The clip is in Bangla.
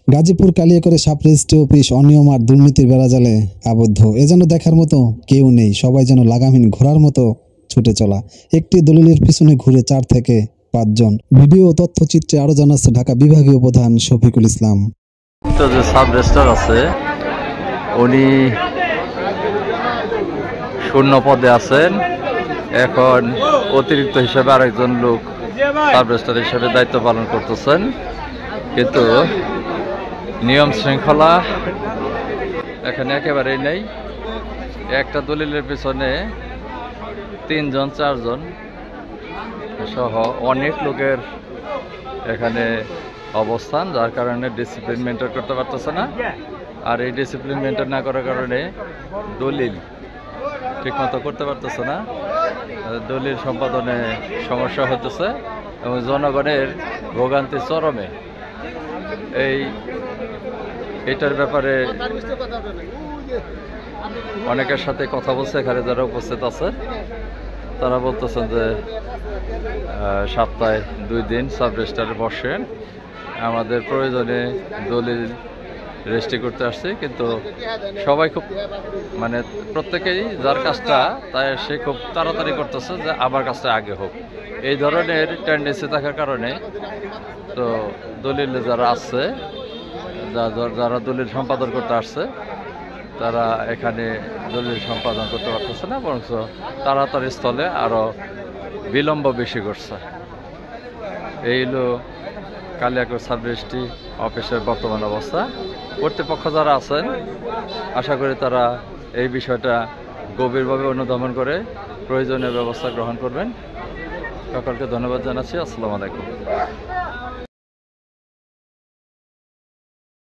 গাজীপুর কালিয়াকৈরে সাব রেজিস্ট্রি অফিস অনিয়ম আর দুর্নীতির বেড়াজালে আবদ্ধ। এজন্য দেখার মতো কেউ নেই, সবাই যেন লাগামহীন ঘোড়ার মতো ছুটে চলা। একটি দলিলের পিছনে ঘুরে 4 থেকে 5 জন। ভিডিও ও তথ্যচিত্রে আরো জানাচ্ছে ঢাকা বিভাগীয় প্রধান শফিকুল ইসলাম। যে সাব রেজিস্ট্রার আছে উনি শূন্য পদে আছেন, এখন অতিরিক্ত হিসেবে আরেকজন লোক সাব রেজিস্ট্রার হিসেবে দায়িত্ব পালন করতেছেন। কিন্তু নিয়ম শৃঙ্খলা এখানে একেবারেই নেই। একটা দলিলের পিছনে 3 জন 4 জন সহ অনেক লোকের এখানে অবস্থান, যার কারণে ডিসিপ্লিন মেনটেন করতে পারতেছে না। আর এই ডিসিপ্লিন মেনটেন না করার কারণে দলিল ঠিকমতো করতে পারতেছে না, দলিল সম্পাদনে সমস্যা হতেছে এবং জনগণের ভোগান্তি চরমে। এইটার ব্যাপারে অনেকের সাথে কথা বলছে, এখানে যারা উপস্থিত আছে তারা বলতেছেন যে সপ্তাহে 2 দিন সাব রেজিস্ট্রারে বসেন, আমাদের প্রয়োজনে দলিল রেজিস্ট্রি করতে আসছে। কিন্তু সবাই খুব প্রত্যেকেই যার কাজটা তাই সে খুব তাড়াতাড়ি করতেছে যে আমার কাজটা আগে হোক, এই ধরনের টেন্ডেন্সি থাকার কারণে তো দলিলে যারা আসছে, যারা দলিল সম্পাদন করতে আসছে তারা এখানে দলিল সম্পাদন করতে পারতেছে না, বরঞ্চ তাড়াতাড়ি স্থলে আরো বিলম্ব বেশি করছে। এই হলো কালিয়াকৈর সাব রেজিস্ট্রি অফিসের বর্তমান অবস্থা। কর্তৃপক্ষ যারা আছেন আশা করি তারা এই বিষয়টা গভীরভাবে অনুধাবন করে প্রয়োজনীয় ব্যবস্থা গ্রহণ করবেন। সকলকে ধন্যবাদ জানাচ্ছি। আসসালামু আলাইকুম।